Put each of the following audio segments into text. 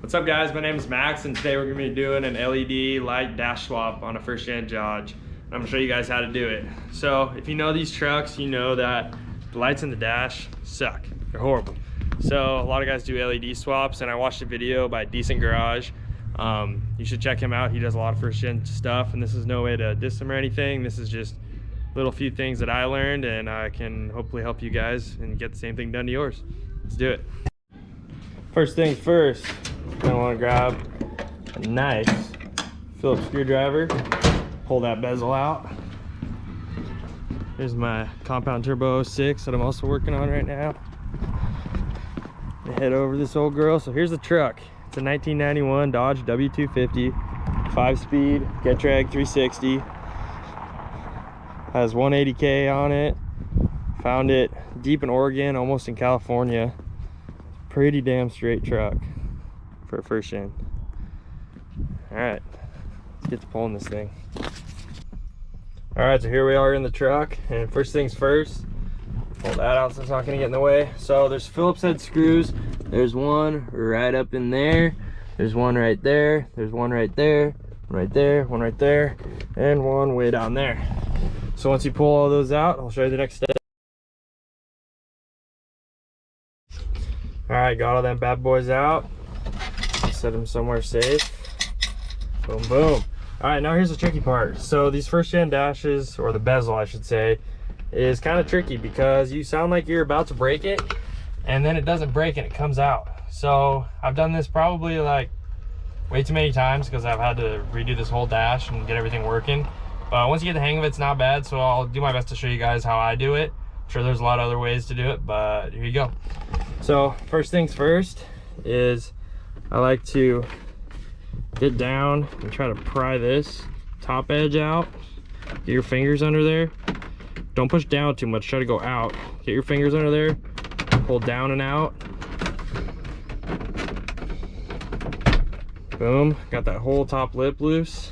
What's up guys, my name is Max and today we're going to be doing an LED light dash swap on a first gen Dodge. I'm going to show you guys how to do it. So if you know these trucks, you know that the lights in the dash suck. They're horrible. So a lot of guys do LED swaps, and I watched a video by Decent Garage. You should check him out. He does a lot of first gen stuff, and this is no way to diss him or anything. This is just little few things that I learned, and I can hopefully help you guys and get the same thing done to yours. Let's do it. First things first, you're gonna want to grab a nice Phillips screwdriver, pull that bezel out. Here's my compound turbo 06 that I'm also working on right now. Head over this old girl. So here's the truck. It's a 1991 Dodge W250, 5-speed, Getrag 360. Has 180K on it. Found it deep in Oregon, almost in California. Pretty damn straight truck for a first gen. All right, let's get to pulling this thing. All right, so here we are in the truck, and first things first, pull that out so it's not gonna get in the way. So there's Phillips head screws. There's one right up in there. There's one right there. There's one right there, one right there, one right there, and one way down there. So once you pull all those out, I'll show you the next step. All right, got all them bad boys out. Set them somewhere safe. Boom, boom. All right, now here's the tricky part. So these first gen dashes, or the bezel I should say, is kind of tricky because you sound like you're about to break it and then it doesn't break and it comes out. So I've done this probably like way too many times because I've had to redo this whole dash and get everything working. But once you get the hang of it, it's not bad. So I'll do my best to show you guys how I do it. I'm sure there's a lot of other ways to do it, but here you go. So first things first is I like to get down and try to pry this top edge out. Get your fingers under there. Don't push down too much, try to go out. Get your fingers under there, pull down and out. Boom, got that whole top lip loose.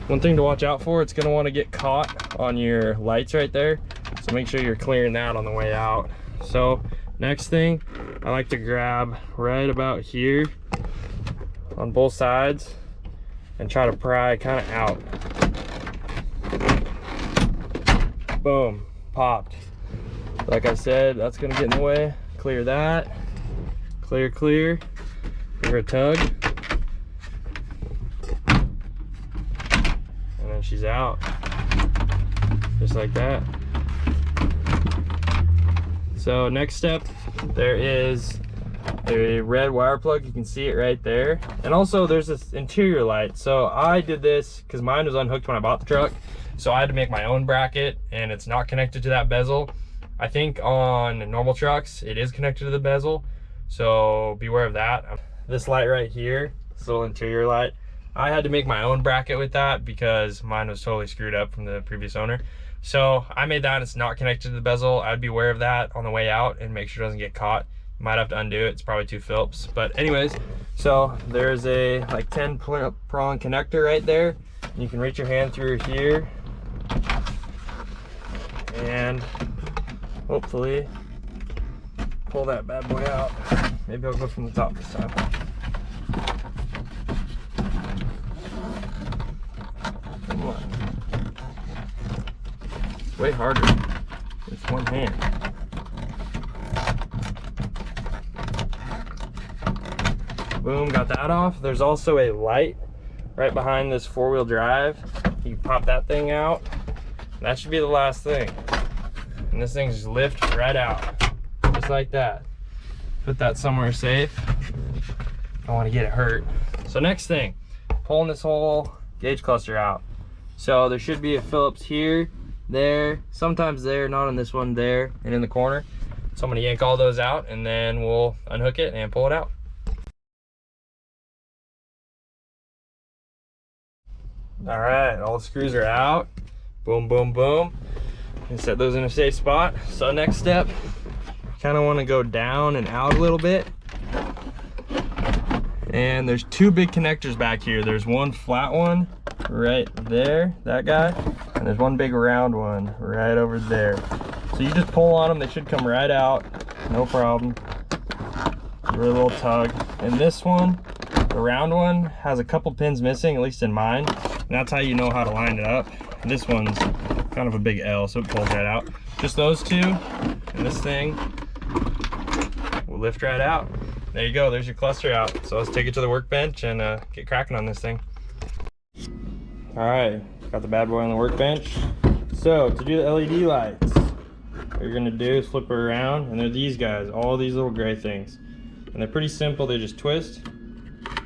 One thing to watch out for, it's gonna wanna get caught on your lights right there. So make sure you're clearing that on the way out. So next thing, I like to grab right about here on both sides and try to pry kind of out. Boom, popped. Like I said, that's gonna get in the way. Clear that, clear, clear. Give her a tug. And then she's out, just like that. So next step, there is a red wire plug. You can see it right there. And also there's this interior light. So I did this because mine was unhooked when I bought the truck. So I had to make my own bracket, and it's not connected to that bezel. I think on normal trucks, it is connected to the bezel. So beware of that. This light right here, this little interior light, I had to make my own bracket with that because mine was totally screwed up from the previous owner. So I made that, it's not connected to the bezel. I'd be aware of that on the way out and make sure it doesn't get caught. You might have to undo it, it's probably 2 Phillips. But anyways, so there's a like 10 prong connector right there. You can reach your hand through here and hopefully pull that bad boy out. Maybe I'll go from the top this time. Come on. It's way harder with one hand. Boom, got that off. There's also a light right behind this 4-wheel drive. You can pop that thing out. That should be the last thing. And this thing just lift right out, just like that. Put that somewhere safe. Don't want to get it hurt. So next thing, pulling this whole gauge cluster out. So there should be a Phillips here, there, sometimes there, not on this one, there, and in the corner. So I'm gonna yank all those out and then we'll unhook it and pull it out. All right, all the screws are out. Boom, boom, boom. And set those in a safe spot. So next step, kind of want to go down and out a little bit. And there's 2 big connectors back here. There's one flat one right there, that guy, and there's one big round one right over there. So you just pull on them, they should come right out, no problem. a little tug. And this one, the round one, has a couple pins missing, at least in mine. And that's how you know how to line it up. And this one's kind of a big L, so it pulls right out. Just those two, and this thing will lift right out. There you go, there's your cluster out. So let's take it to the workbench and get cracking on this thing. All right, got the bad boy on the workbench. So to do the LED lights, what you're gonna do is flip it around, and they're these guys, all these little gray things. And they're pretty simple, they just twist,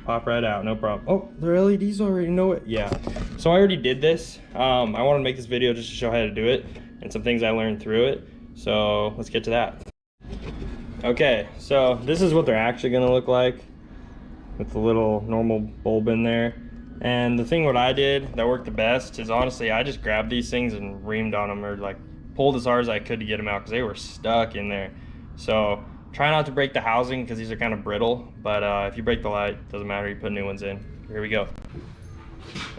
pop right out, no problem. Oh, they're LEDs already, know it? Yeah. So I already did this. I wanted to make this video just to show how to do it and some things I learned through it. So let's get to that. Okay, so this is what they're actually gonna look like with the little normal bulb in there. And the thing what I did that worked the best is honestly, I just grabbed these things and reamed on them, or like pulled as hard as I could to get them out because they were stuck in there. So try not to break the housing because these are kind of brittle, but if you break the light, doesn't matter, you put new ones in. Here we go.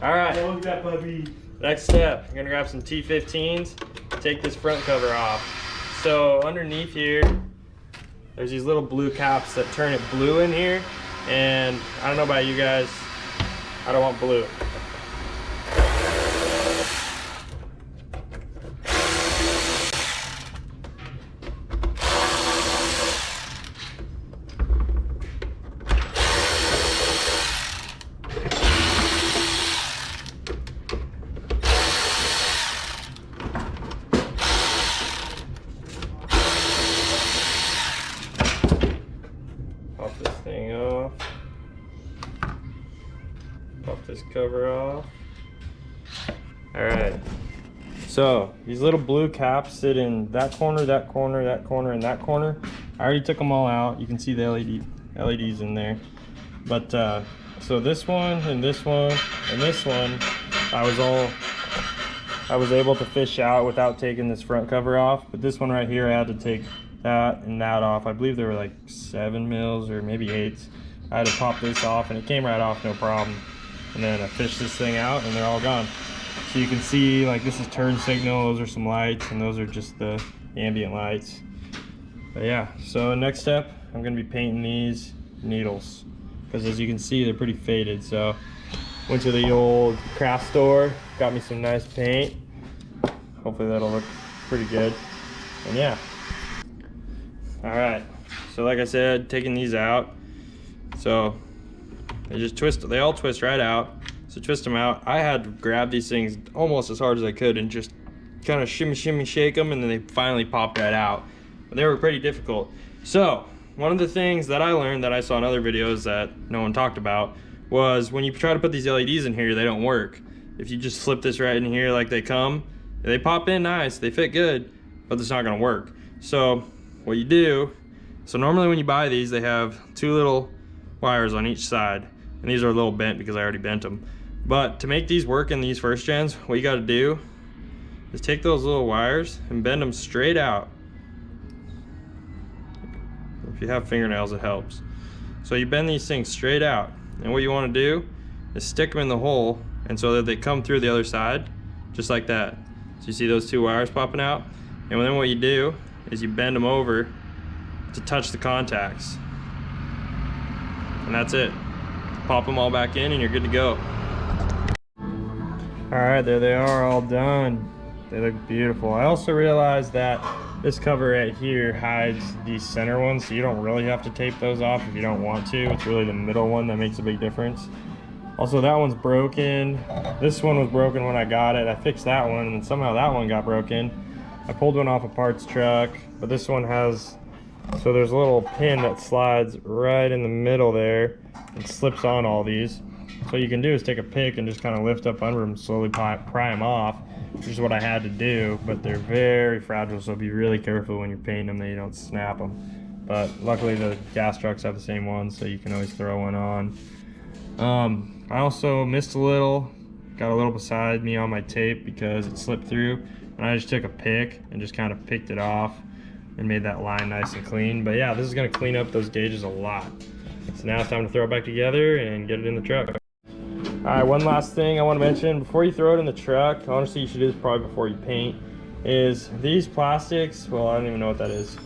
All right, look at that puppy. Next step, you're gonna grab some T15s, take this front cover off. So underneath here, there's these little blue caps that turn it blue in here, and I don't know about you guys, I don't want blue. Pop this thing off. Pop this cover off. All right. So these little blue caps sit in that corner, that corner, that corner, and that corner. I already took them all out. You can see the LEDs in there. But so this one and this one and this one, I was able to fish out without taking this front cover off. But this one right here, I had to take that and that off. I believe there were like 7 mils or maybe 8. I had to pop this off and it came right off, no problem. And then I fished this thing out and they're all gone. So you can see, like, this is turn signal, those are some lights, and those are just the ambient lights. But yeah, so next step, I'm gonna be painting these needles, because as you can see, they're pretty faded. So went to the old craft store, got me some nice paint. Hopefully that'll look pretty good. And yeah. All right, so like I said, taking these out. So they just twist, they all twist right out. So twist them out. I had to grab these things almost as hard as I could and just kind of shimmy, shake them, and then they finally popped right out. But they were pretty difficult. So one of the things that I learned that I saw in other videos that no one talked about was when you try to put these LEDs in here, they don't work. If you just slip this right in here like they come, they pop in nice, they fit good, but it's not gonna work. So what you do, so normally when you buy these, they have 2 little wires on each side, and these are a little bent because I already bent them. But to make these work in these first gens, what you gotta do is take those little wires and bend them straight out. If you have fingernails, it helps. So you bend these things straight out, and what you wanna do is stick them in the hole, and so that they come through the other side, just like that. So you see those 2 wires popping out? And then what you do is you bend them over to touch the contacts. And that's it. Pop them all back in and you're good to go. All right, there they are, all done. They look beautiful. I also realized that this cover right here hides these center ones, so you don't really have to tape those off if you don't want to. It's really the middle one that makes a big difference. Also, that one's broken. This one was broken when I got it. I fixed that one, and somehow that one got broken. I pulled one off a parts truck, but this one has, so there's a little pin that slides right in the middle there and slips on all these. So what you can do is take a pick and just kind of lift up under them, slowly pry them off, which is what I had to do, but they're very fragile, so be really careful when you're painting them that you don't snap them. But luckily the gas trucks have the same ones, so you can always throw one on. I also missed a little, got a little beside me on my tape because it slipped through, and I just took a pick and just kind of picked it off and made that line nice and clean. But yeah, this is going to clean up those gauges a lot. So now it's time to throw it back together and get it in the truck. Alright, one last thing I want to mention before you throw it in the truck, honestly you should do this probably before you paint, is these plastics, well, I don't even know what that is.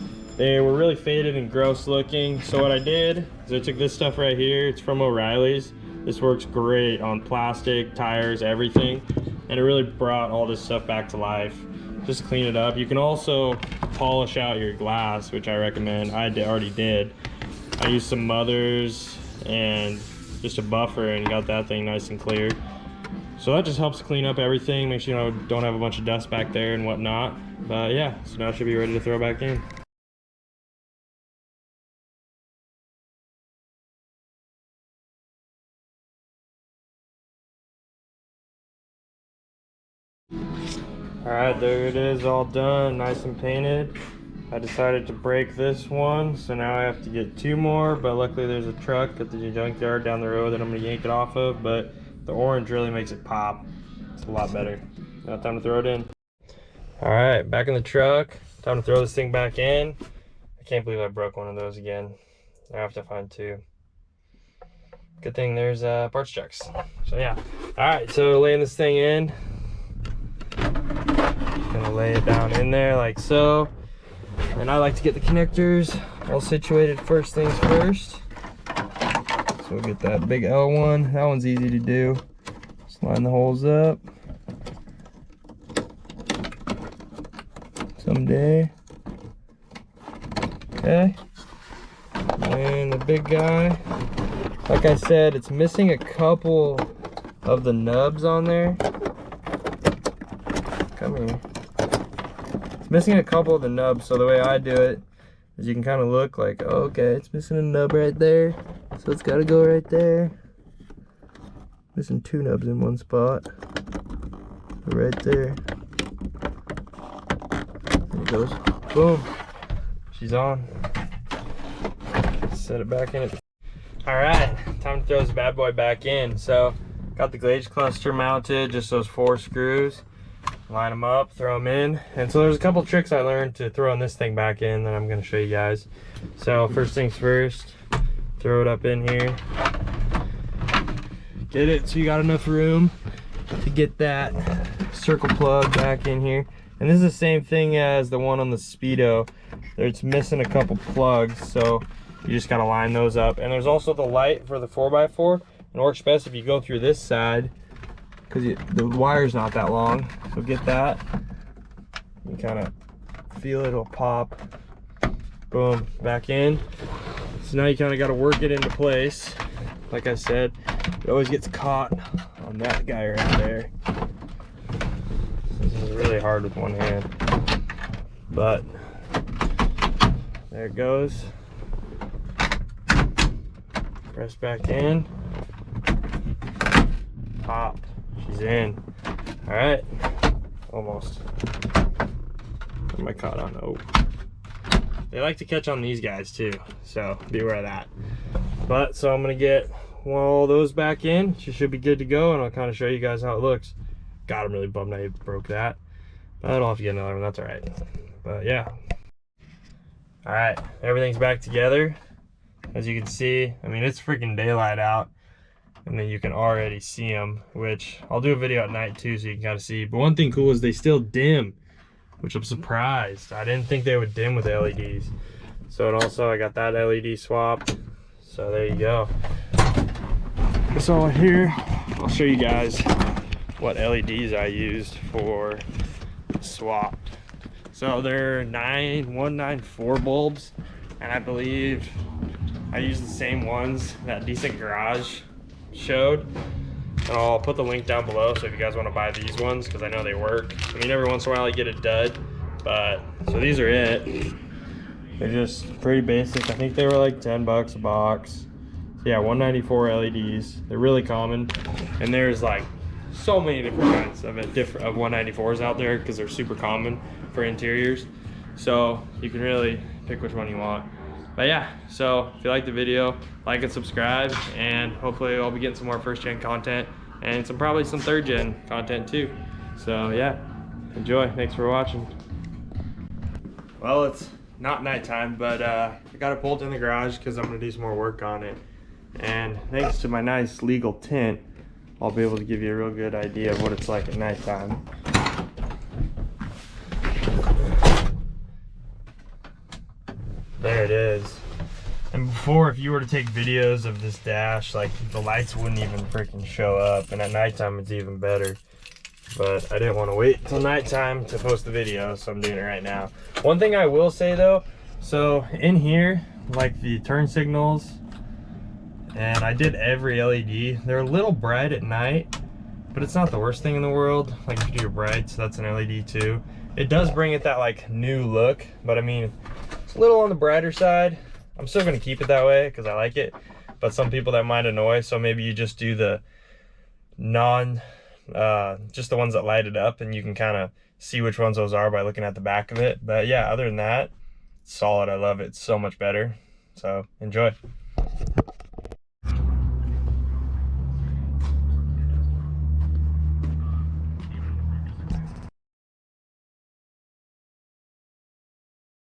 They were really faded and gross looking. So what I did is I took this stuff right here. It's from O'Reilly's. This works great on plastic, tires, everything. And it really brought all this stuff back to life. Just clean it up. You can also polish out your glass, which I recommend. I already did. I used some mothers and just a buffer and got that thing nice and clear. So that just helps clean up everything, make sure you don't have a bunch of dust back there and whatnot. But yeah, so now it should be ready to throw back in. Alright, there it is, all done, nice and painted. I decided to break this one, so now I have to get 2 more, but luckily there's a truck at the junkyard down the road that I'm going to yank it off of, but the orange really makes it pop. It's a lot better. Now time to throw it in. Alright, back in the truck. Time to throw this thing back in. I can't believe I broke one of those again. I have to find 2. Good thing there's parts checks. So yeah. Alright, so laying this thing in. Gonna lay it down in there like so. And I like to get the connectors all situated first things first. So we'll get that big L one. That one's easy to do. Just line the holes up. Someday. Okay. And the big guy. Like I said, it's missing a couple of the nubs on there. Come here. It's missing a couple of the nubs, so the way I do it is you can kind of look like, oh, okay, it's missing a nub right there, so it's got to go right there. Missing 2 nubs in one spot. Right there. There it goes. Boom. She's on. Set it back in it. Alright, time to throw this bad boy back in. So, got the gauge cluster mounted, just those 4 screws. Line them up, throw them in. And so there's a couple tricks I learned to throwing this thing back in that I'm going to show you guys. So first things first, throw it up in here. Get it so you got enough room to get that circle plug back in here. And this is the same thing as the one on the Speedo. It's missing a couple plugs, so you just got to line those up. And there's also the light for the 4x4. It works best if you go through this side, because the wire's not that long. So get that. You kind of feel it, it'll pop. Boom, back in. So now you kind of got to work it into place. Like I said, it always gets caught on that guy right there. This is really hard with one hand. But there it goes. Press back in. Pop. She's in. All right, almost. What am I caught on? Oh, they like to catch on these guys too, so be aware of that. But so I'm gonna get all those back in. She should be good to go, and I'll kind of show you guys how it looks. God, I'm really bummed I broke that. But I don't have to get another one. That's all right. But yeah. All right, everything's back together. As you can see, I mean, it's freaking daylight out. And then you can already see them, which I'll do a video at night too, so you can kind of see. But one thing cool is they still dim, which I'm surprised. I didn't think they would dim with LEDs. So and also I got that LED swapped. So there you go. So here, I'll show you guys what LEDs I used for swapped. So they're 194 bulbs, and I believe I used the same ones that Decent Garage showed. And I'll put the link down below, so if you guys want to buy these ones, because I know they work. I mean, every once in a while I get a dud, but so these are it. They're just pretty basic. I think they were like 10 bucks a box. So yeah, 194 LEDs. They're really common, and there's like so many different kinds of 194s out there because they're super common for interiors. So you can really pick which one you want. But yeah, so if you like the video, like and subscribe, and hopefully I'll be getting some more first gen content and probably some third gen content too. So yeah, enjoy. Thanks for watching. Well, it's not nighttime, but I got it pulled in the garage because I'm gonna do some more work on it. And thanks to my nice legal tint, I'll be able to give you a real good idea of what it's like at nighttime. There it is. And before, if you were to take videos of this dash, like the lights wouldn't even freaking show up, and at nighttime it's even better. But I didn't want to wait until nighttime to post the video, so I'm doing it right now. One thing I will say though, so in here, like the turn signals, and I did every LED. They're a little bright at night, but it's not the worst thing in the world. Like if you do your brights, that's an LED too. It does bring it that like new look, but I mean, it's a little on the brighter side. I'm still gonna keep it that way because I like it, but some people that might annoy, so maybe you just do the just the ones that light it up, and you can kind of see which ones those are by looking at the back of it. But yeah, other than that, it's solid. I love it. It's so much better. So enjoy.